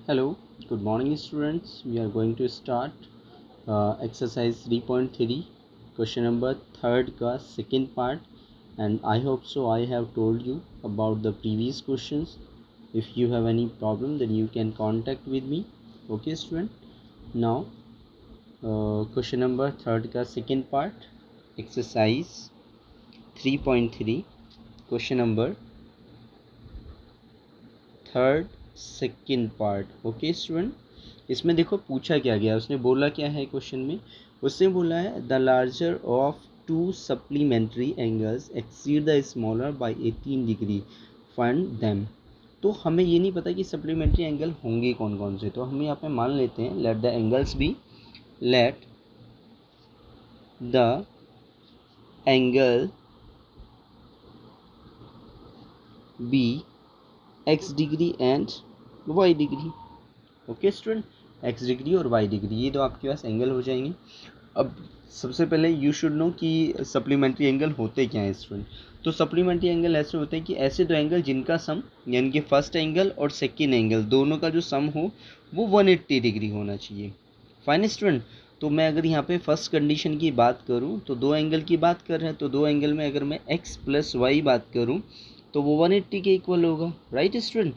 Hello, good morning students. We are going to start exercise 3.3 question number third का second part, and I hope so I have told you about the previous questions. If you have any problem then you can contact with me. Okay student. Now question number third का second part exercise 3.3 question number third second part. Okay student, इसमें देखो पूछा क्या गया, उसने बोला क्या है क्वेश्चन में. उसने बोला है the larger of to supplementary angles exceed the smaller by 18 degree, find them. तो हमें ये नहीं पता कि सप्लीमेंट्री एंगल होंगे कौन कौन से, तो हम यहाँ पे मान लेते हैं let the angles be, let the angle be X degree and Y degree. Okay student, X degree और वाई डिग्री ये तो आपके पास एंगल हो जाएंगे. अब सबसे पहले यू शुड नो कि सप्लीमेंट्री एंगल होते क्या हैं स्टूडेंट. तो सप्लीमेंट्री एंगल ऐसे होते हैं कि ऐसे दो एंगल जिनका सम यानी कि फर्स्ट एंगल और सेकेंड एंगल दोनों का जो सम हो वो 180 डिग्री होना चाहिए. Fine student. तो मैं अगर यहाँ पे फर्स्ट कंडीशन की बात करूँ तो दो एंगल की बात कर रहे हैं, तो दो एंगल में अगर मैं x प्लस वाई बात करूँ तो वो 180 के इक्वल होगा. राइट स्टूडेंट,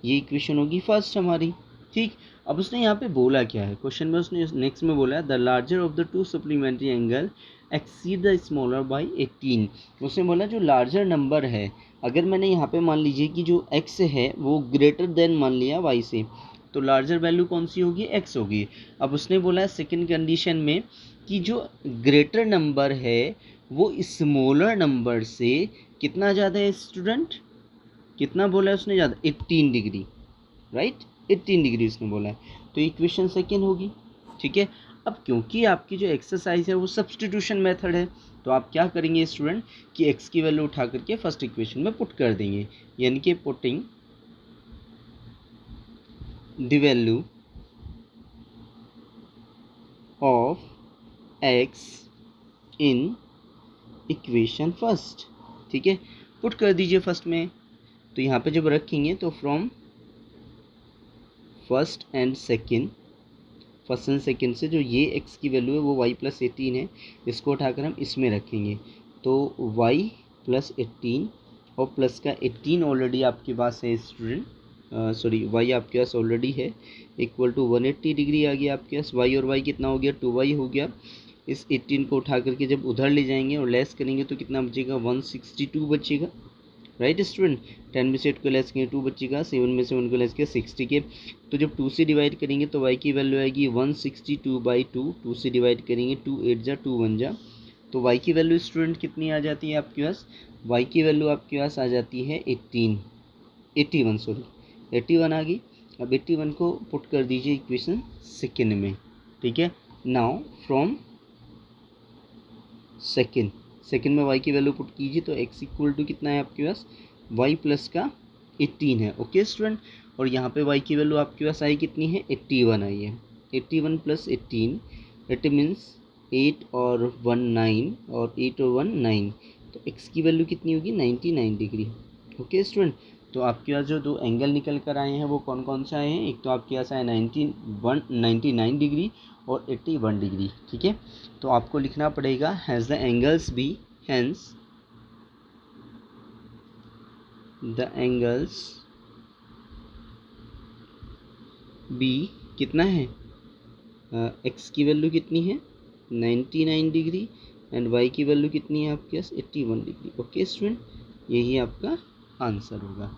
ये इक्वेशन होगी फर्स्ट हमारी. ठीक, अब उसने यहाँ पे बोला क्या है क्वेश्चन में, उसने नेक्स्ट में बोला है the larger of the two supplementary angle exceed the smaller by 18. उसने बोला जो लार्जर नंबर है, अगर मैंने यहाँ पे मान लीजिए कि जो x है वो ग्रेटर देन मान लिया y से, तो लार्जर वैल्यू कौन सी होगी, x होगी. अब उसने बोला है सेकेंड कंडीशन में कि जो ग्रेटर नंबर है वो स्मॉलर नंबर से कितना ज़्यादा है स्टूडेंट, कितना बोला है उसने ज़्यादा, 18 डिग्री. राइट, 18 डिग्री उसने बोला है, तो इक्वेशन सेकेंड होगी. ठीक है. अब क्योंकि आपकी जो एक्सरसाइज है वो सब्स्टिट्यूशन मेथड है, तो आप क्या करेंगे स्टूडेंट कि एक्स की वैल्यू उठा करके फर्स्ट इक्वेशन में पुट कर देंगे, यानी कि putting the value of x in equation first. ठीक है, पुट कर दीजिए फर्स्ट में. तो यहाँ पे जब रखेंगे तो from first and second, first and second से जो ये x की वैल्यू है वो y प्लस 18 है, इसको उठाकर हम इसमें रखेंगे. तो y प्लस 18 और प्लस का 18 ऑलरेडी आपके पास है स्टूडेंट, सॉरी y आपके पास ऑलरेडी है, इक्वल टू 180 डिग्री आ गया आपके पास. y और y कितना हो गया, 2y हो गया. इस 18 को उठा करके जब उधर ले जाएंगे और लेस करेंगे तो कितना बचेगा, 162 बचेगा. राइट स्टूडेंट, 10 में से 8 को लेस करेंगे 2 बचेगा, 7 में से 1 को लेस किया 60 के. तो जब 2 से डिवाइड करेंगे तो y की वैल्यू आएगी 162/2. 2 से डिवाइड करेंगे 2 8 जा 2 1 जा, तो y की वैल्यू स्टूडेंट कितनी आ जाती है आपके पास, y की वैल्यू आपके पास आ जाती है 81 सॉरी 81 आ गई. अब 81 को पुट कर दीजिए इक्वेशन सेकेंड में. ठीक है, नाउ फ्रॉम सेकेंड में y की वैल्यू पुट कीजिए तो x इक्वल टू कितना है आपके पास, y प्लस का 18 है. ओके स्टूडेंट, और यहाँ पे y की वैल्यू आपके पास आई कितनी है, 81 आई है. 81 प्लस 18 इट मीन्स 8 और 1 9 और 8 और 1 9, तो x की वैल्यू कितनी होगी, 99 डिग्री. ओके स्टूडेंट, तो आपके पास जो दो एंगल निकल कर आए हैं वो कौन कौन से आए हैं, एक तो आपके पास आए 99 डिग्री और 81 डिग्री. ठीक है, तो आपको लिखना पड़ेगा has the angles be, hence the angles be कितना है, एक्स की वैल्यू कितनी है 99 डिग्री एंड वाई की वैल्यू कितनी है आपके पास 81 डिग्री. ओके स्टूडेंट, यही आपका आंसर होगा.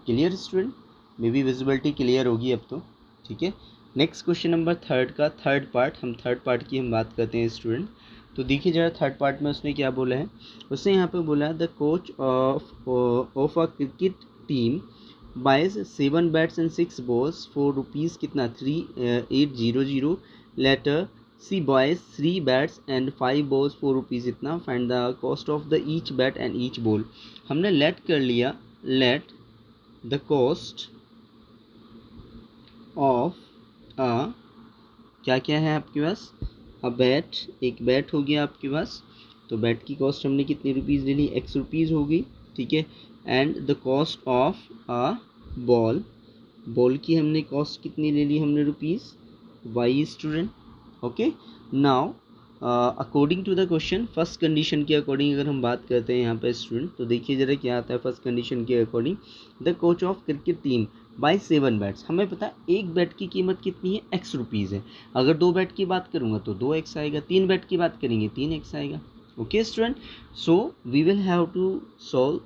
Clear student, may be visibility clear होगी अब तो. ठीक है, नेक्स्ट क्वेश्चन नंबर थर्ड का थर्ड पार्ट, हम थर्ड पार्ट की हम बात करते हैं स्टूडेंट. तो देखिए जरा थर्ड पार्ट में उसने क्या बोला है, उसने यहाँ पे बोला the coach of a cricket team buys 7 bats and 6 balls for rupees कितना 3800. Later she buys 3 bats and 5 balls for rupees इतना, find the cost of the each bat and each ball. हमने लेट कर लिया, let the cost of a, क्या क्या है आपके पास, a bat, एक बैट हो गया आपके पास, तो बैट की कॉस्ट हमने कितनी रुपीज़ ले ली, x रुपीज़ हो गई. ठीक है, and the cost of a ball, ball की हमने कॉस्ट कितनी ले ली हमने rupees Y student. Okay, now according to the question first condition के अकॉर्डिंग अगर हम बात करते हैं यहाँ पे स्टूडेंट, तो देखिए जरा क्या आता है फर्स्ट कंडीशन के according. The coach of cricket team by 7 bats, हमें पता है एक बैट की कीमत कितनी है एक्स रुपीज़ है। अगर 2 बैट की बात करूँगा तो 2x आएगा, 3 बैट की बात करेंगे 3x आएगा। Okay student, so we will have to solve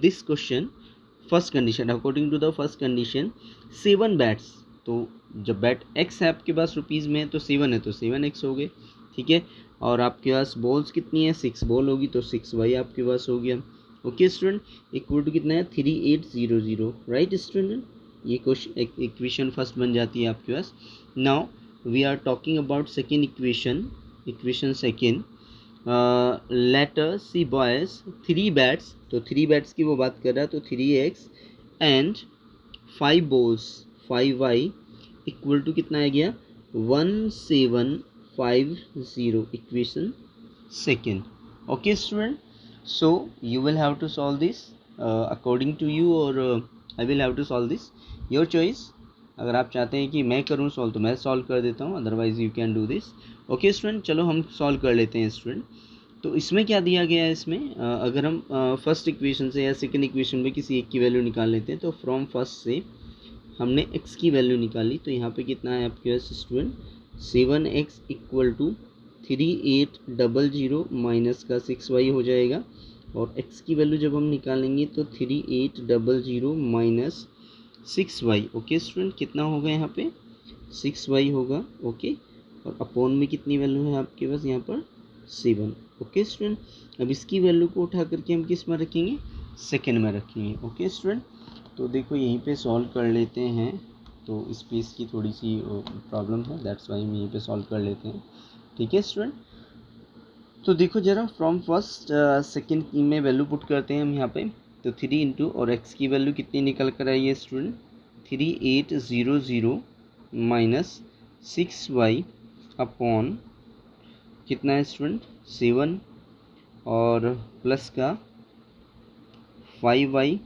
this question first condition according to the first condition 7 bats. तो जब बैट एक्स है आपके पास रुपीज़ में तो 7 है तो 7x हो गए, ठीक है। और आपके पास बॉल्स कितनी है 6 बॉल होगी तो 6y आपके पास हो गया। ओके स्टूडेंट, इक्वल टू कितना है 3800, राइट स्टूडेंट। ये क्वेश्चन इक्वेशन फर्स्ट बन जाती है आपके पास। Now we are talking about second equation second. Later she buys 3 bats, तो 3 बैट्स की वो बात कर रहा है तो 3x and 5 balls 5y equal to कितना आ गया 1750 equation second. Okay student, so you will have to solve this according to you और I will have to solve this, your choice। अगर आप चाहते हैं कि मैं करूँ सॉल्व तो मैं सॉल्व कर देता हूँ, otherwise you can do this. Okay student, चलो हम सॉल्व कर लेते हैं स्टूडेंट। तो इसमें क्या दिया गया है इसमें अगर हम फर्स्ट इक्वेशन से या सेकंड इक्वेशन में किसी एक की वैल्यू निकाल लेते हैं तो फ्रॉम फर्स्ट से हमने x की वैल्यू निकाली तो यहाँ पे कितना है आपके पास student 7x equal to 3800 minus का 6y हो जाएगा। और x की वैल्यू जब हम निकालेंगे तो 3800 माइनस 6y। ओके स्टूडेंट, कितना होगा यहाँ पे 6y होगा। ओके, और अपॉन में कितनी वैल्यू है आपके पास यहाँ पर 7। ओके स्टूडेंट, अब इसकी वैल्यू को उठा करके हम किस में रखेंगे सेकेंड में रखेंगे। ओके स्टूडेंट, तो देखो यहीं पे सॉल्व कर लेते हैं। तो स्पेस की थोड़ी सी प्रॉब्लम है, दैट्स वाई हम यहीं पे सॉल्व कर लेते हैं, ठीक है स्टूडेंट। तो देखो जरा फ्रॉम फर्स्ट सेकेंड में वैल्यू पुट करते हैं हम यहाँ पे। तो 3 इंटू और x की वैल्यू कितनी निकल कर आई है स्टूडेंट 3800 माइनस 6y अपॉन कितना है स्टूडेंट 7 और प्लस का 5y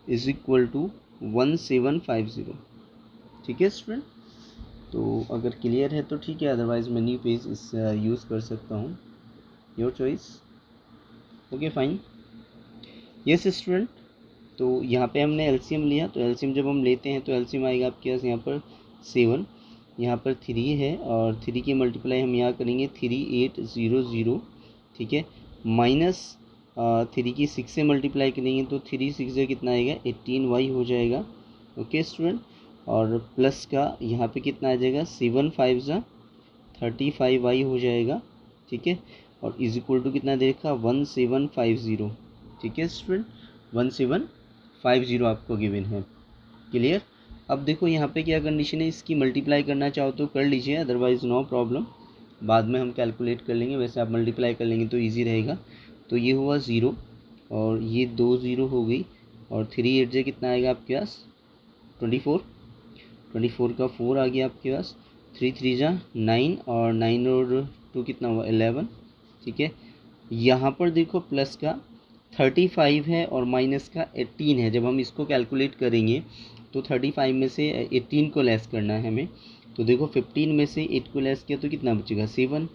इज इक्वल टू 1750, ठीक है स्टूडेंट। तो अगर क्लियर है तो ठीक है, अदरवाइज मैं न्यू पेज इस यूज़ कर सकता हूँ, your choice. Okay fine, yes student. तो यहाँ पे हमने एलसीएम लिया, तो एलसीएम जब हम लेते हैं तो एलसीएम आएगा आपके पास यहाँ पर 7, यहाँ पर 3 है और 3 की मल्टीप्लाई हम यहाँ करेंगे 3800, ठीक है, माइनस 3 की 6 से मल्टीप्लाई करेंगे तो 3 6 से कितना आएगा 18y हो जाएगा। ओके स्टूडेंट, और प्लस का यहाँ पे कितना आ जाएगा 7 5 जा 35y हो जाएगा, ठीक है, और इज इक्वल टू कितना दे रखा 1750, ठीक है स्टूडेंट 1750 आपको गिवन है। क्लियर। अब देखो यहाँ पे क्या कंडीशन है, इसकी मल्टीप्लाई करना चाहो तो कर लीजिए, अदरवाइज नो प्रॉब्लम, बाद में हम कैलकुलेट कर लेंगे, वैसे आप मल्टीप्लाई कर लेंगे तो ईजी रहेगा। तो ये हुआ 0 और ये 2 0 हो गई और 3 8 से कितना आएगा आपके पास 24 का 4 आ गया आपके पास, 3 3 जा 9 और 9 और 2 कितना हुआ 11, ठीक है। यहाँ पर देखो प्लस का 35 है और माइनस का 18 है, जब हम इसको कैलकुलेट करेंगे तो 35 में से 18 को लेस करना है हमें। तो देखो 15 में से 8 को लेस किया तो कितना बचेगा 7,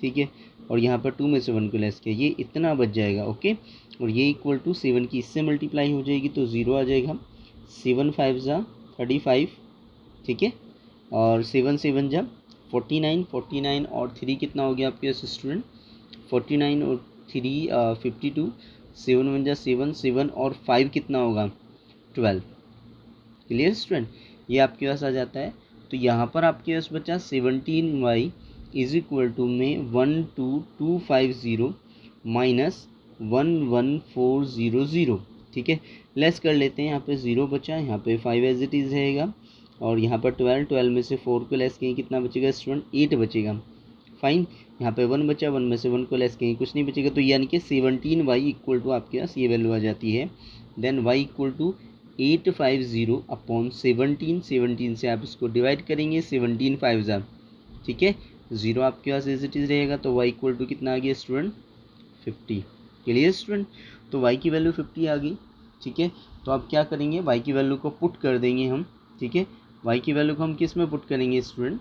ठीक है, और यहाँ पर 2 में से 1 को लेस किया, ये इतना बच जाएगा। ओके, और ये इक्वल टू 7 की इससे मल्टीप्लाई हो जाएगी तो 0 आ जाएगा, 7 5 जा 35, ठीक है, और 7 7 जा 49 और 3 कितना हो गया आपके स्टूडेंट 49 और 3 52, 7 1 जा 7 7 और 5 कितना होगा 12। क्लियर स्टूडेंट, ये आपके पास आ जाता है। तो यहाँ पर आपके पास बचा 17y इज इक्वल टू में 12250 माइनस 11400, ठीक है, लेस कर लेते हैं, यहाँ पे 0 बचा, यहाँ पे 5 एज इट इज़ रहेगा और यहाँ पर 12 में से 4 को लेस कहीं कितना बचेगा स्टूडेंट 8 बचेगा। फाइन, यहाँ पे 1 बचा, 1 में से 1 को लेस कहीं कुछ नहीं बचेगा, तो यानी कि 17y इक्वल टू आपके पास ये वैल्यू आ जाती है। Then y equal to 850 upon 17 से आप इसको डिवाइड करेंगे 17 5 जा, ठीक है, 0 आपके पास एज इट इज़ रहेगा, तो y इक्वल टू कितना आ गया स्टूडेंट 50। क्लियर स्टूडेंट, तो y की वैल्यू 50 आ गई, ठीक है। तो अब क्या करेंगे, y की वैल्यू को पुट कर देंगे हम, ठीक है। y की वैल्यू को हम किस में पुट करेंगे student,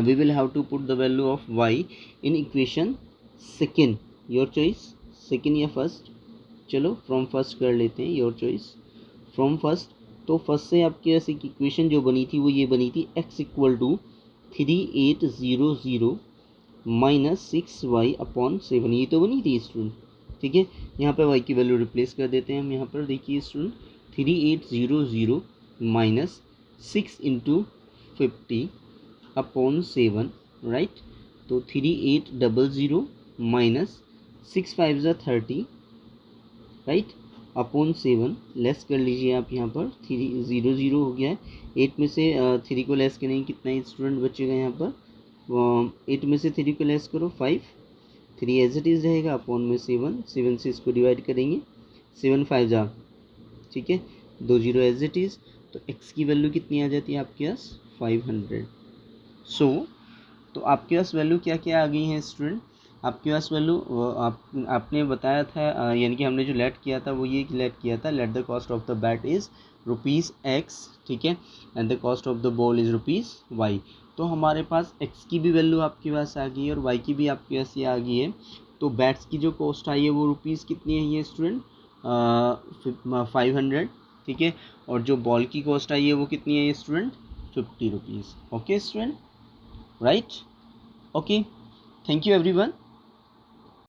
we will have to put the value of y in equation second, your choice, second या first, चलो फ्रॉम फर्स्ट कर लेते हैं, योर चॉइस, फ्रॉम फर्स्ट। तो फर्स्ट से आपके पास एक इक्वेशन जो बनी थी वो ये बनी थी, x equal to 3800 minus 6y/7, ये तो बनी थी स्टूडेंट, ठीक है। यहाँ पे y की वैल्यू रिप्लेस कर देते हैं हम, यहाँ पर देखिए स्टूडेंट 3800 माइनस 6 इंटू 50/7, राइट। तो 3800 माइनस 6 5 30, राइट, अपॉन 7, लेस कर लीजिए आप, यहाँ पर 300 हो गया है। 8 में से 3 को लेस करेंगे, कितना ही स्टूडेंट बचेगा यहाँ पर, 8 में से 3 को लेस करो 5, 3 एज इट इज़ रहेगा, अपॉन में 7, 7 से इसको डिवाइड करेंगे, 7 5 जा, ठीक है, 2 0 एज इट इज़। तो x की वैल्यू कितनी आ जाती है आपके पास, 500। सो तो आपके पास वैल्यू क्या क्या आ गई हैं स्टूडेंट, आपके पास वैल्यू आपने बताया था, यानी कि हमने जो लेट किया था वो ये लेट किया था, late the cost of the bat is ₹x, ठीक है, and the cost of the ball is ₹y। तो हमारे पास x की भी वैल्यू आपके पास आ गई है और y की भी आपके पास ये आ गई है। तो बैट्स की जो कॉस्ट आई है वो रुपीज़ कितनी है ये स्टूडेंट, 500, ठीक है, और जो बॉल की कॉस्ट आई है वो कितनी है ये student, ₹50। Okay student, right, okay, thank you everyone.